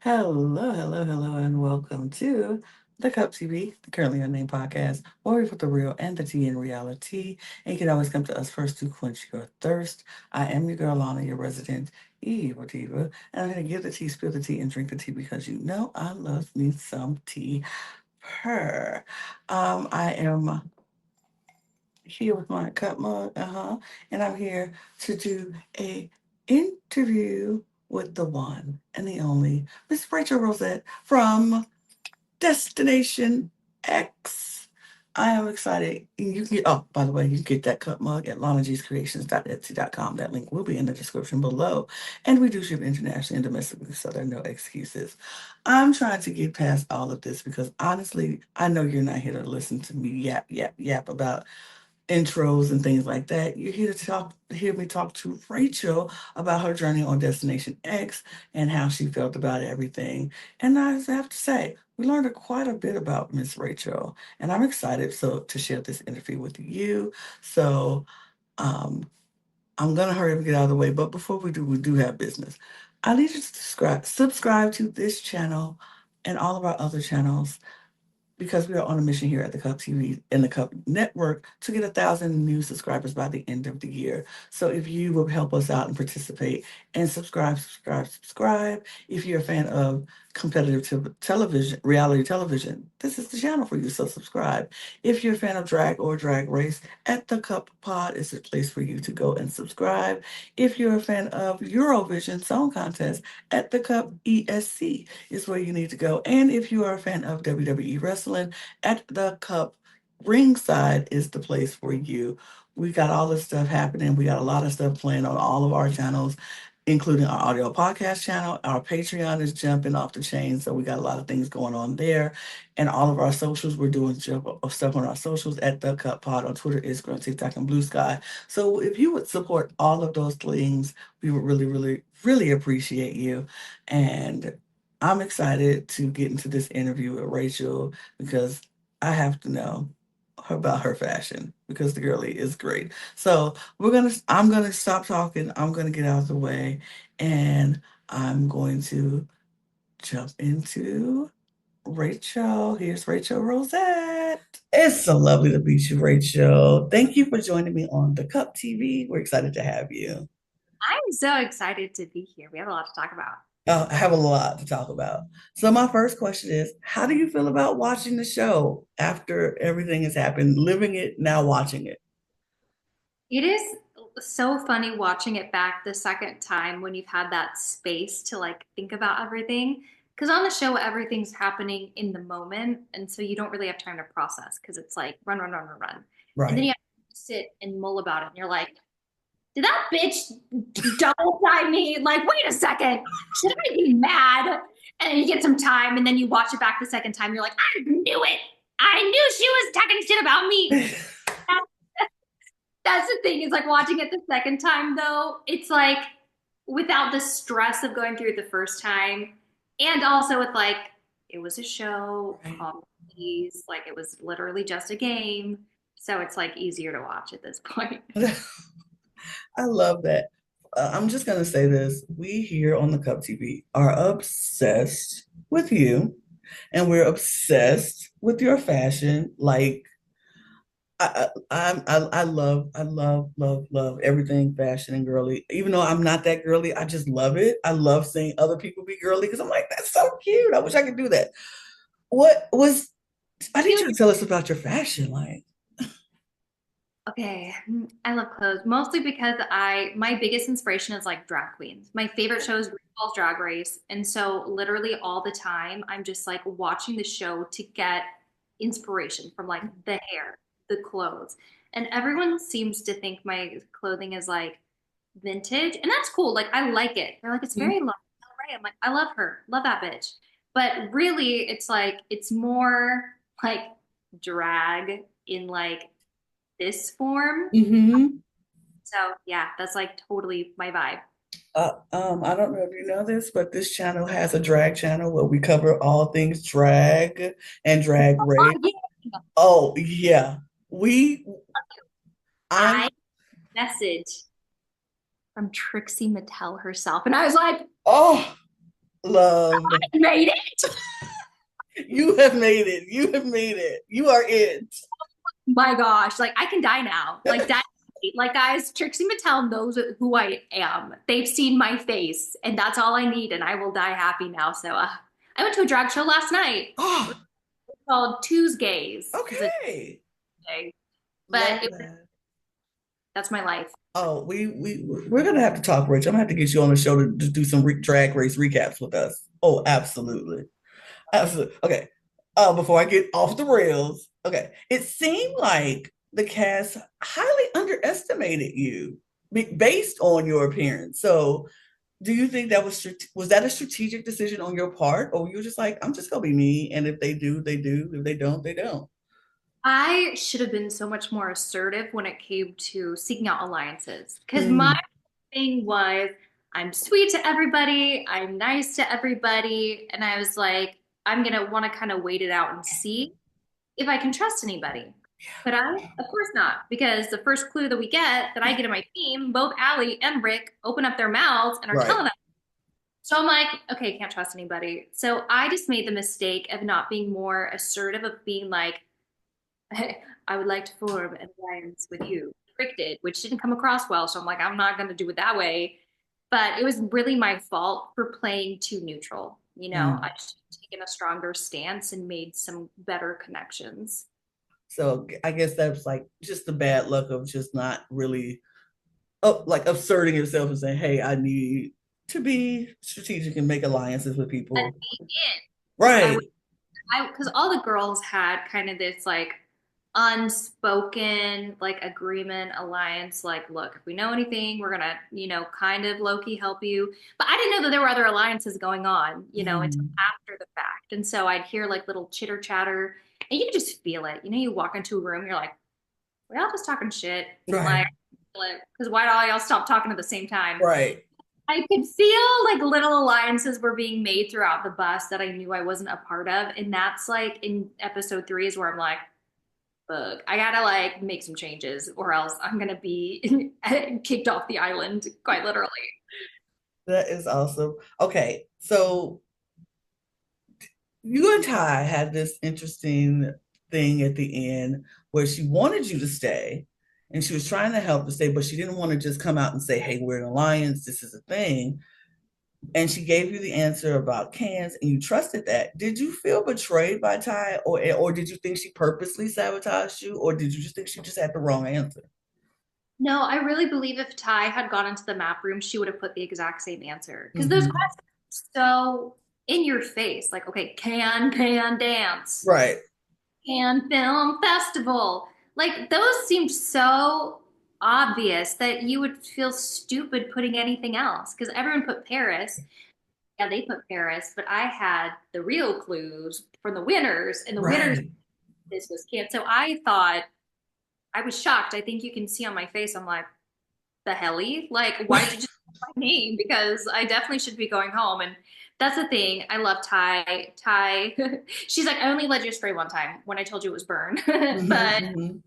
Hello, and welcome to the Cup TV, the Currently Unnamed Podcast, where we put the real and the tea in reality. And you can always come to us first to quench your thirst. I am your girl, Lana, your resident evil diva, and I'm going to give the tea, spill the tea, and drink the tea because you know I love me some tea. Purr. I am here with my cup mug, and I'm here to do a interview with the one and the only Miss Rachel Rosette from Destination X. I am excited. You can by the way, you can get that cup mug at lanagcreations.etsy.com. That link will be in the description below. And we do ship internationally and domestically, so there are no excuses. I'm trying to get past all of this because honestly, I know you're not here to listen to me yap about intros and things like that. You're here to hear me talk to Rachel about her journey on Destination X and how she felt about everything. And I have to say, we learned quite a bit about Miss Rachel, and I'm excited to share this interview with you. So um, I'm gonna hurry up and get out of the way. But before we do have business. I need you to subscribe to this channel and all of our other channels because we are on a mission here at the Cup TV and the Cup Network to get 1,000 new subscribers by the end of the year. So if you will help us out and participate and subscribe. If you're a fan of competitive television, reality television, this is the channel for you. So subscribe. If you're a fan of drag or drag race, at the Cup Pod is the place for you to go and subscribe. If you're a fan of Eurovision Song Contest, at the Cup ESC is where you need to go. And if you are a fan of WWE wrestling, at the Cup ringside is the place for you. We got all this stuff happening. We got a lot of stuff playing on all of our channels, including our audio podcast channel. Our Patreon is jumping off the chain, so we got a lot of things going on there. And all of our socials, we're doing stuff on our socials at the Cup Pod on Twitter, Instagram, TikTok, and Blue Sky. So if you would support all of those things, we would really appreciate you. And I'm excited to get into this interview with Rachel because I have to know about her fashion because the girlie is great. So I'm gonna stop talking. I'm gonna get out of the way, and I'm going to jump into Rachel. Here's Rachel Rosette. It's so lovely to meet you, Rachel. Thank you for joining me on the Cup TV. We're excited to have you. I'm so excited to be here. We have a lot to talk about. I have a lot to talk about. So my first question is, how do you feel about watching the show after everything has happened, living it, now watching it? It is so funny watching it back the second time when you've had that space to like think about everything. Because on the show, everything's happening in the moment. And so you don't really have time to process because it's like run, run, run, run, run. And then Right. you have to sit and mull about it. And you're like, did that bitch double time me? Like, wait a second. Should I be mad? And then you get some time and then you watch it back the second time. You're like, I knew it. I knew she was talking shit about me. That's the thing. Is like watching it the second time, though, it's like without the stress of going through it the first time. And also with like, it was a show, Right. calm, please. Like, it was literally just a game. So it's like easier to watch at this point. I love that. I'm just going to say this. We here on the Cup TV are obsessed with you, and we're obsessed with your fashion. Like, I love everything fashion and girly. Even though I'm not that girly, I just love it. I love seeing other people be girly because I'm like, that's so cute. I wish I could do that. What was, I I feel need like you to tell us about your fashion. Like, okay, I love clothes mostly because I my biggest inspiration is like drag queens. My favorite show is RuPaul's Drag Race, and so literally all the time I'm just like watching the show to get inspiration from like the hair, the clothes. And everyone seems to think my clothing is like vintage, and that's cool. Like I like it. They're like it's very Lana Del Rey. I'm like I love her. Love that bitch. But really it's like it's more like drag in like this form. mm-hmm. So yeah, that's like totally my vibe. I don't know if you know this, but this channel has a drag channel where we cover all things drag and drag Oh, race. yeah. Oh yeah, we. I'm. I message from Trixie Mattel herself, and I was like, Oh, Love. I made it. You have made it. You have made it. You are it. My gosh, like I can die now. Like that, like guys, Trixie Mattel knows who I am. They've seen my face, and that's all I need, and I will die happy now. So I went to a drag show last night. It was Oh, called Tuesdays because it's okay. Tuesday, but Love that. that's my life. Oh, we're gonna have to talk, Rich. I'm gonna have to get you on the show to do some drag race recaps with us. Oh, absolutely. Absolutely. Okay. Before I get off the rails, okay. It seemed like the cast highly underestimated you based on your appearance. So, do you think that was that a strategic decision on your part, or you were just like, I'm just gonna be me, and if they do, they do. If they don't, they don't. I should have been so much more assertive when it came to seeking out alliances because my Mm, thing was I'm sweet to everybody, I'm nice to everybody, and I was like, I'm gonna want to kind of wait it out and see if I can trust anybody. But of course not, because the first clue that we get that I get in my team, both Allie and Rick open up their mouths and are right. telling us. So I'm like, okay, can't trust anybody. So I just made the mistake of not being more assertive, of being like, I would like to form an alliance with you. Rick did, which didn't come across well. So I'm like, I'm not going to do it that way. But it was really my fault for playing too neutral. You know, I Mm. should have taken a stronger stance and made some better connections. So I guess that's like just the bad luck of just not really like asserting yourself and saying, "Hey, I need to be strategic and make alliances with And people." they did, because Right. because all the girls had kind of this like unspoken like agreement alliance, like look, if we know anything we're gonna kind of low-key help you, but I didn't know that there were other alliances going on until Mm, after the fact. And so I'd hear like little chitter chatter, and you could just feel it. You walk into a room, you're like, we're all just talking shit, right. like because why do all y'all stop talking at the same time? Right. I could feel like little alliances were being made throughout the bus that I knew I wasn't a part of. And that's like in episode 3 is where I'm like, look, I gotta like make some changes or else I'm gonna be kicked off the island, quite literally. That is awesome. Okay, so you and Ty had this interesting thing at the end where she wanted you to stay and she was trying to help to stay, but she didn't want to just come out and say, "Hey, we're an alliance, this is a thing." And she gave you the answer about cans and you trusted that. Did you feel betrayed by Ty, or did you think she purposely sabotaged you, or did you just think she just had the wrong answer? No, I really believe if Ty had gone into the map room, she would have put the exact same answer. Because those Mhm. questions are so in your face. Like, okay, can dance, Right. can film festival. Like those seemed so obvious that you would feel stupid putting anything else. Because everyone put Paris. Yeah, they put Paris, but I had the real clues from the winners, and the winners, Right. this was Kit. So I thought, I was shocked. I think you can see on my face, I'm like, the helly? Like, why'd you just put my name? Because I definitely should be going home. And that's the thing. I love Ty. Ty, she's like, I only let you spray one time when I told you it was burn. Mhm, but mhm.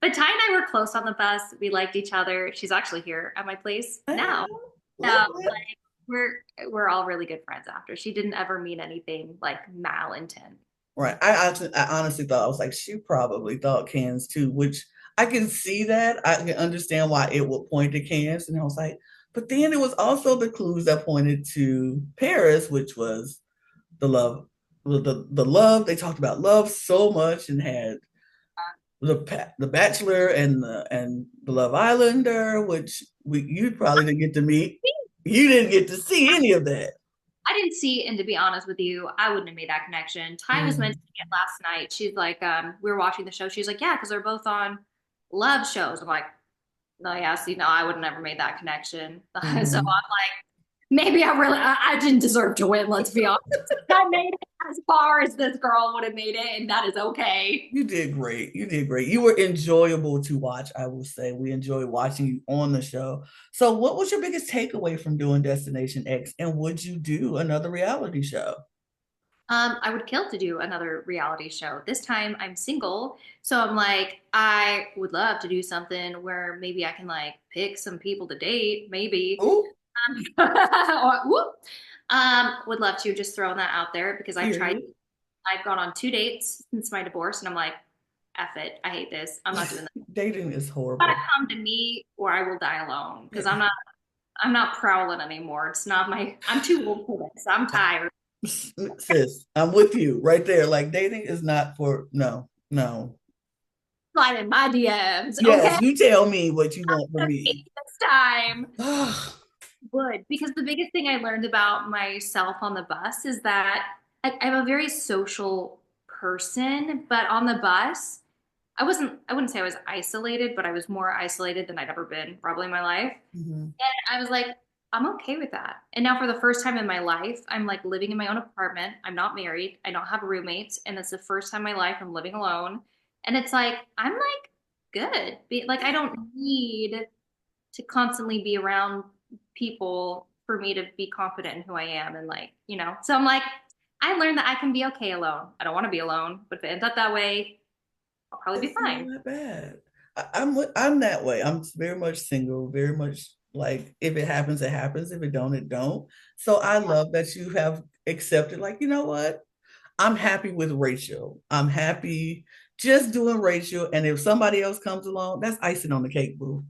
but Ty and I were close on the bus. We liked each other. She's actually here at my place now. Ah, So love it. like we're all really good friends after. She didn't ever mean anything like malintent. Right. I honestly thought, I was like, she probably thought cans too, which I can see that. I can understand why it would point to cans. And I was like, but then it was also the clues that pointed to Paris, which was the love, the love. They talked about love so much and had the Bachelor and the Love Islander, which you probably didn't get to meet. You didn't get to see any of that. I didn't see, and to be honest with you, I wouldn't have made that connection. Ty was Mm, mentioning it last night. She's like, we were watching the show. She's like, yeah, because they're both on love shows. I'm like, no, yeah, see, no, I would have never made that connection. So I'm mhm. like, maybe I didn't deserve to win, let's be honest. I made it as far as this girl would have made it, and that is okay. You did great. You did great. You were enjoyable to watch, I will say. We enjoyed watching you on the show. So, what was your biggest takeaway from doing Destination X? And would you do another reality show? I would kill to do another reality show. This time I'm single, so I'm like, I would love to do something where maybe I can like pick some people to date, maybe. Oh, Or, whoop. Would love to just throw that out there because Period. I've gone on 2 dates since my divorce and I'm like, F it. I hate this. I'm not doing that. Dating is Gotta horrible. come to me or I will die alone because Yeah. I'm not prowling anymore. It's not I'm too old for this. I'm tired. Sis, I'm with you right there. Like dating is not for no, no. Slide in my DMs, okay? Yes, you tell me what you want from me. This time. Oh, Would because the biggest thing I learned about myself on the bus is that I'm a very social person, but on the bus, I wouldn't say I was isolated, but I was more isolated than I'd ever been probably in my life. mhm. And I was like, I'm okay with that. And now for the first time in my life, I'm like living in my own apartment. I'm not married. I don't have roommates. And it's the first time in my life I'm living alone. And it's like, I'm like good. Like I don't need to constantly be around people for me to be confident in who I am and like, So I'm like, I learned that I can be okay alone. I don't want to be alone, but if it ends up that way, I'll probably be It's not fine. that bad. I'm that way. I'm very much single, very much like if it happens, it happens. If it don't, it don't. So I love that you have accepted, like, you know what? I'm happy with Rachel. I'm happy just doing Rachel. And if somebody else comes along, that's icing on the cake, boo.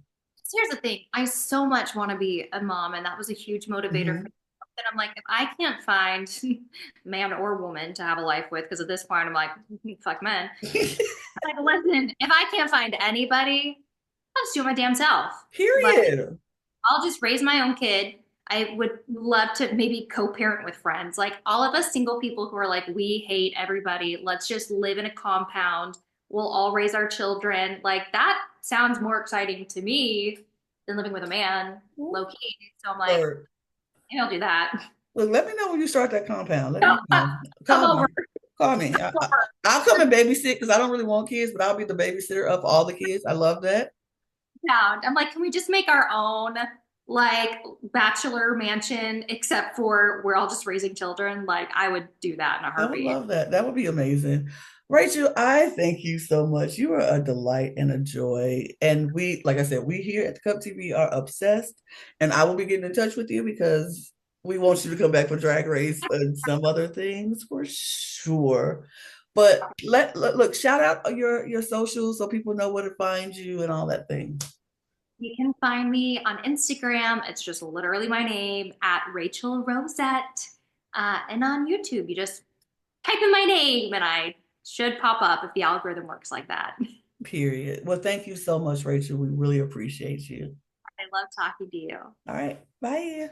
So here's the thing. I so much want to be a mom, and that was a huge motivator for Mhm. me. And I'm like, if I can't find man or woman to have a life with, because at this point I'm like, fuck men. Like, listen, if I can't find anybody, I'll just do it my damn self. Like, Period. I'll just raise my own kid. I would love to maybe co-parent with friends. Like all of us single people who are like, we hate everybody. Let's just live in a compound. We'll all raise our children. Like that sounds more exciting to me than living with a man, low key. So I'm like, Or maybe I'll do that. look, let me know when you start that compound. Let me know. Come Call over. me. Call me. I'll come and babysit because I don't really want kids, but I'll be the babysitter of all the kids. I love that. Town. I'm like, can we just make our own like bachelor mansion, except for we're all just raising children? Like, I would do that in a I would heartbeat. love that. That would be amazing. Rachel, I thank you so much. You are a delight and a joy. And we, like I said, we here at the Cup TV are obsessed. And I will be getting in touch with you because we want you to come back for Drag Race and some other things for sure. But look, shout out your socials so people know where to find you and all that thing. You can find me on Instagram. It's just literally my name at Rachel Rosette. And on YouTube, you just type in my name and I should pop up if the algorithm works like that. Period. Well, thank you so much, Rachel. We really appreciate you. I love talking to you. All right. Bye.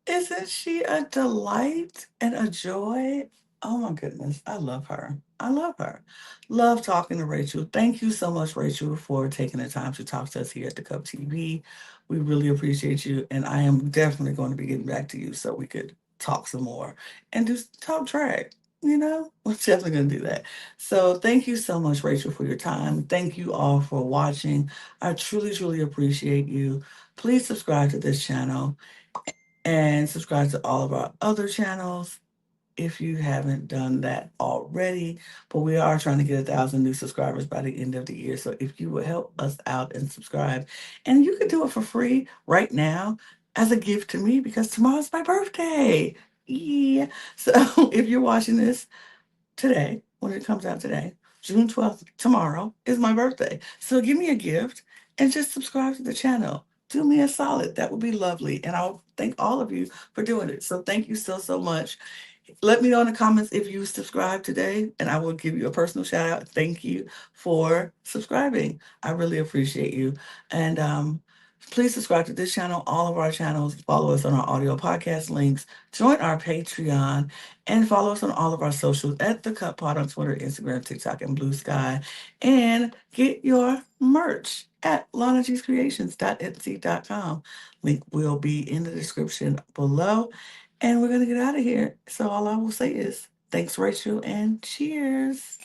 Isn't she a delight and a joy? Oh my goodness. I love her. I love her. Love talking to Rachel. Thank you so much, Rachel, for taking the time to talk to us here at the Cup TV. We really appreciate you. And I am definitely going to be getting back to you so we could talk some more and just talk track. We're definitely going to do that. So, thank you so much, Rachel, for your time. Thank you all for watching. I truly, truly appreciate you. Please subscribe to this channel and subscribe to all of our other channels if you haven't done that already. But we are trying to get 1,000 new subscribers by the end of the year. So if you would help us out and subscribe, and you can do it for free right now as a gift to me because tomorrow's my birthday. Yeah. So if you're watching this today, when it comes out today, June 12th, tomorrow is my birthday. So give me a gift and just subscribe to the channel. Do me a solid. That would be lovely. And I'll thank all of you for doing it. So thank you so, so much. Let me know in the comments if you subscribe today, and I will give you a personal shout out. Thank you for subscribing. I really appreciate you. And please subscribe to this channel, all of our channels. Follow us on our audio podcast links. Join our Patreon and follow us on all of our socials at The Cup Pod on Twitter, Instagram, TikTok, and Blue Sky. And get your merch at lanagcreations.etsy.com. Link will be in the description below. And we're going to get out of here. So all I will say is thanks, Rachel, and cheers.